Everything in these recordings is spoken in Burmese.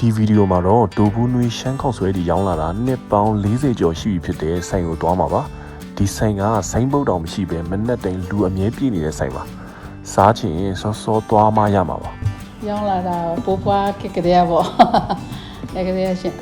ဒီဗီဒီယိုမှာတော့ဒိုဘူးနွေရှမ်းခောက်ဆွဲတီရောင်းလာတာနှစ်ပေါင်း40ကျော်ရှိပြီဖြစ်တဲ့ဆိုင်ကိုတွားမှာပါဒီဆိုင်ကဆိုင်းဘုတ်တောင်မရှိပဲမနဲ့တိုင်လူအမြဲပြည့်နေတဲ့ဆိုင်ပါစားချင်စောစောတွားမှရမှာပါရောင်းလာတာပိုးပွားကကလေးပေါ့ကလေးရှင်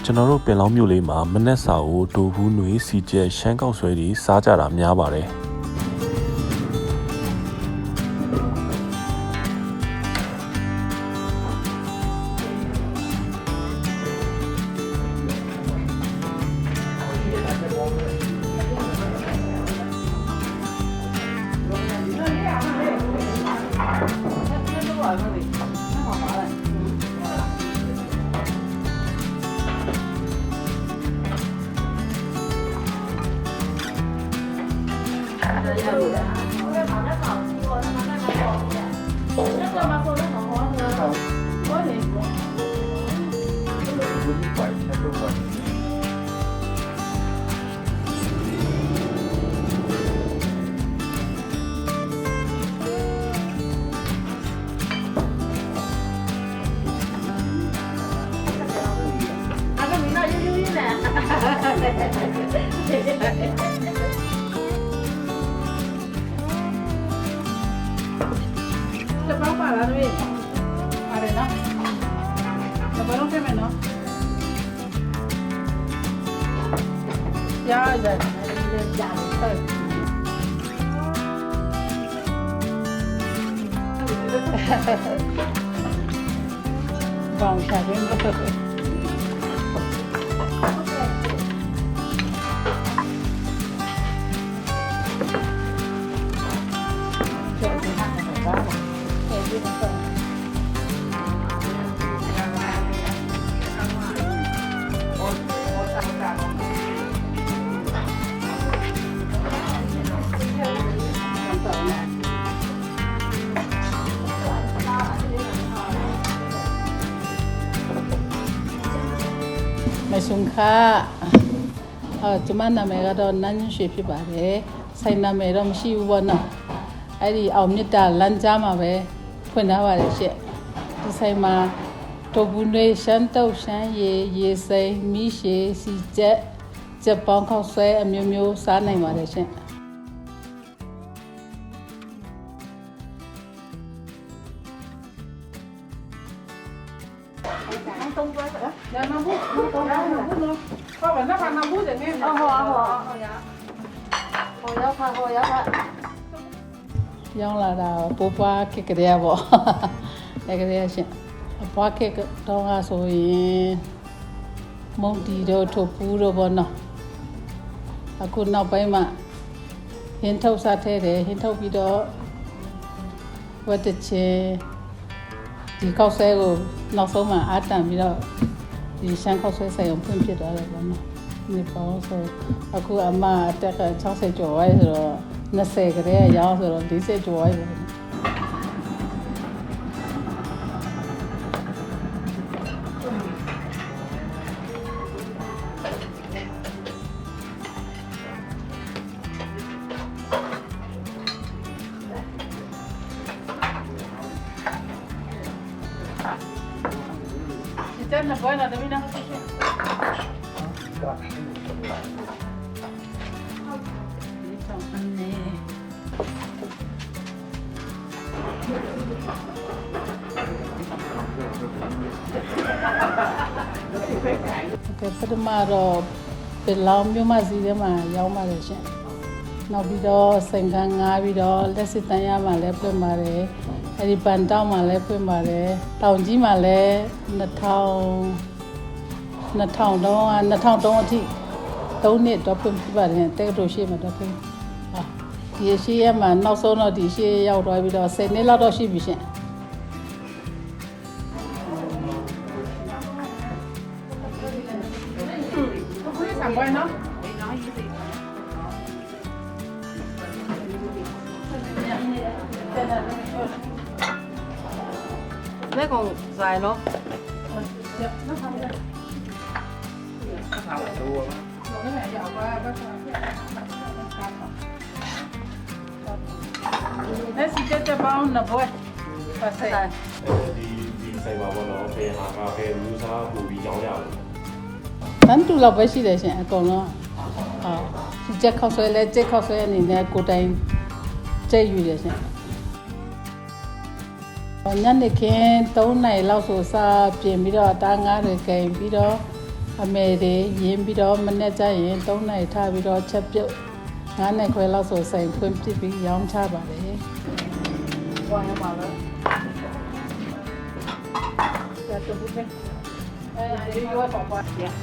ကျွန်တော်တို့ပင်လောင်းမြို့လေးမှာမနက်စာကိုဒိုဘူးနွေစီကျက်ရှမ်းကောက်ဆွဲတွေစားကြတာများပါတယ်จะป้าแล้วด้วยอะไรเนาะจะป้าต้องใช่ไหมเนาะยาเลยยาบางชาเป็นไม่สุ่มค่าจุมันนาเมก็โดนนั่นช่วยพี่บาร์เลยใส่นาเมเราไม่ชิววันน่ะไอ้ที่เอาเนื้อตาลันจ้ามาเว้คนน่าว่าเลยเช่ที่ใส่มาตัวบุญเลยฉันเต้าฉันเย่ใส่มีเช่สีเจ๊จะป้องเขาใส่มิวสารไหนมาเลยเช่nhà Nam Bút, có phải nó bằng Nam Bút để nghe mà. Hồi giá. Yang là bố ba cái kia bỏ, cái kia chứ. Ba cái đó là rồi mông đi đâu thổ phú đâu bọn nó. Aku nào bay mà hiện thâu sát thế đấy, hiện thâu bị đó vật chất chỉ câu xe của nó số mà át tạm bị đó thì sáng câu xe xây ông phun chết đó là bọn nó như bao giờ aku ama tất cả cháu xe chỗ ấy rồi nó xe cái đấy giáo rồi đi xe chỗ ấy rồi Chân là coi là đấy đâu. Cái phần mà rồi bên lòng miêu mà gì đấy mà giàu mà đấy chứ. Nó bị đó sinh khang ngã bị đó lấy xịt tay mà lấy bên mà đấy. Đi bàn tao mà lấy bên mà đấy. Tàu gì mà lấy nát thau đó thì tàu nét đó bên phía bên tây đồ xe mà đó bên. Thì xe mà nó số nó thì xe giàu rồi bị đó xe nét là đó xe bị xe. Làm quay nó. Lấy còn dài nó. စားမှာတော့ လက်စီတက်ပေါင်းနှစ်ဘွဲပါဆိုင် ဒီဆိုင်ပါဘောနော်ဖေဟာကဖေလူစားပူပြီးရောင်းရတယ် တန်းတူလောက်ပဲရှိတယ်ရှင်အကုန်လုံးဒီချက်ခောက်ဆွဲလဲချက်ခောက်ဆွဲအနေနဲ့ကိုတိုင်ကျက်ယူရရှင်ညနေခင်း3နာရီလောက်ဆိုစားပြင်ပြီးတော့တားငါးတွေကိန်ပြီးတော့အမေတွေရင်းပြီးတော့မနေ့ကျရင်3နာရီထားပြီးတော့ချက်ပြုတ်9နာရီခွဲလောက်ဆိုဆိုင်ဖွင့်ပြပြီးရောင်းချပါတယ်။ဝါရပါလား။ဒါတော့ဘုရားအဲဒီရောပါပါ။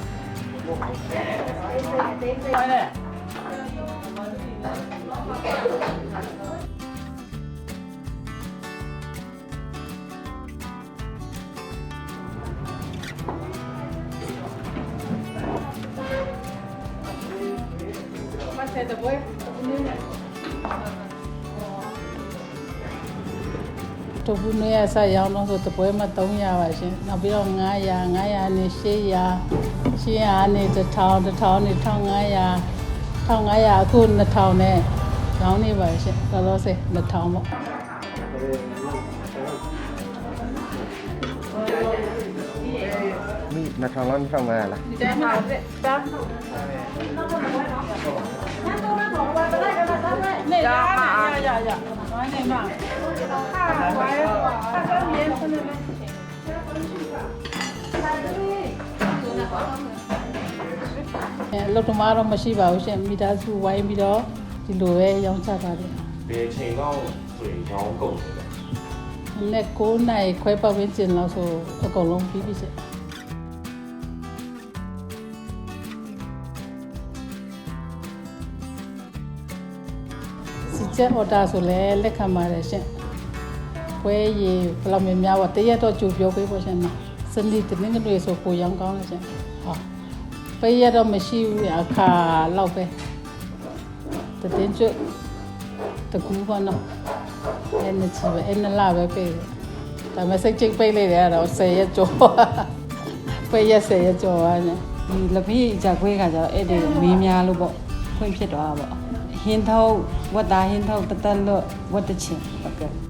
တပူနေရဆက်ရောင်းတော့ဆိုတပွဲမှာ300ပါရှင်နောက်ပြီးတော့900နဲ့800နဲ့1000နဲ့1500အခု2000နဲ့ရောင်းနေပါရှင်တော်တော်စေ2000ပေါ့မိ2000လောက်2000လား ဒီတိုင်းမှာတာနေရနေမှာလောက်တမားတော့မရှိပါဘူးရှင်မိသားစုဝိုင်းပြီးတော့ဒီလိုပဲရောင်းချပါတယ် ဘယ်ချိန်တော့ဆိုရင်ရောင်းကုန်တယ် နဲ့9နိုင်ခွဲပတ်ဝန်းကျင်လောက်ဆိုအကုန်လုံးပြီးပြီရှင်စီချက်အော်ဒါဆိုလဲလက်ခံပါတယ်ရှင်ပွဲရေဘယ်လောက်များပါတရက်တော့ကြိုပြောပေးပါရှင်နော်စနေတနင်္ဂနွေဆိုကိုရောင်းကောင်းလို့ရှင်ဟောပေးရတော့မရှိဘူးအခါလောက်ပဲတတင်းကျွတ်တကူပါနော်အဲ့နဲ့ချီပဲအဲ့နလာပဲပေးတယ်ဒါမဲ့စိတ်ချိတ်ပေးလိုက်တယ်ကတော့10ရက်ကျော်ပေးရ10ရက်ကျော်ပါနဲ့ ဒီလက်ဖေးကြခွေးကကြတော့အဲ့ဒီမေးများလို့ပေါ့ဖွင့်ဖြစ်သွားတာပေါ့ဟင်းထုတ်ဝတ်သားဟင်းထုတ်တသက်လွတ်ဝတ်တချင်ဟုတ်ကဲ့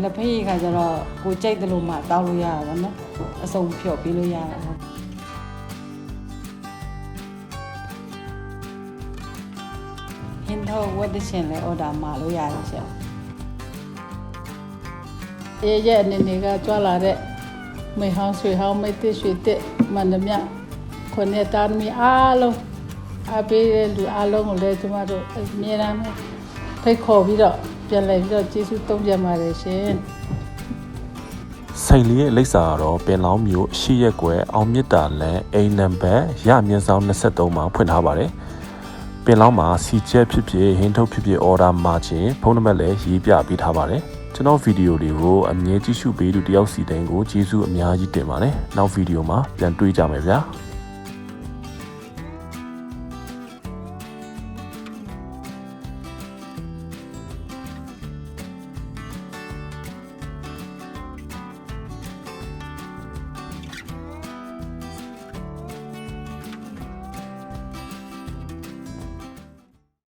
လက်ဖေးခါကျတော့ကိုကြိုက်တယ်လို့မှတောက်လို့ရတာပေါ့နော်အစုံဖြော့ပေးလို့ရတာပေါ့ဟင်းထုတ်ဝတ်တချင်လဲအော်ဒါမှာလို့ရတယ်ရှင် ရဲ့အနေနဲ့ကကြွလာတဲ့မေဟောင်းဆွေဟောင်းမေတ္တရွှေတက်မန္တမြခွန်နဲ့တာမီအားလုံးအပေးတဲ့လူအားလုံးကိုလည်းကျမတို့အမြဲတမ်းဖိတ်ခေါ်ပြီးတော့ပြန်လည်ပြီးတော့ကျေးဇူးတုံးပြန်ပါတယ်ရှင် ဆိုင်လေးရဲ့လိပ်စာကတော့ပင်လောင်းမြို့ရှိရက်ကွယ်အောင်မြစ်တာလန်အိမ်နံပါတ်ရမြင့်ဆောင်23မှာဖွင့်ထားပါတယ်ပင်လောင်းမှာစီချက်ဖြစ်ဖြစ်ဟင်းထုတ်ဖြစ်ဖြစ်အော်ဒါမှာချင်းဖုန်းနံပါတ်လည်းရေးပြပေးထားပါတယ်ကျွန်တော်ဗီဒီယိုတွေကိုအမြဲကြည့်ရှုပေးသူတယောက်စီတိုင်းကိုကျေးဇူးအများကြီးတင်ပါတယ်နောက်ဗီဒီယိုမှာပြန်တွေ့ကြမယ်ဗျာ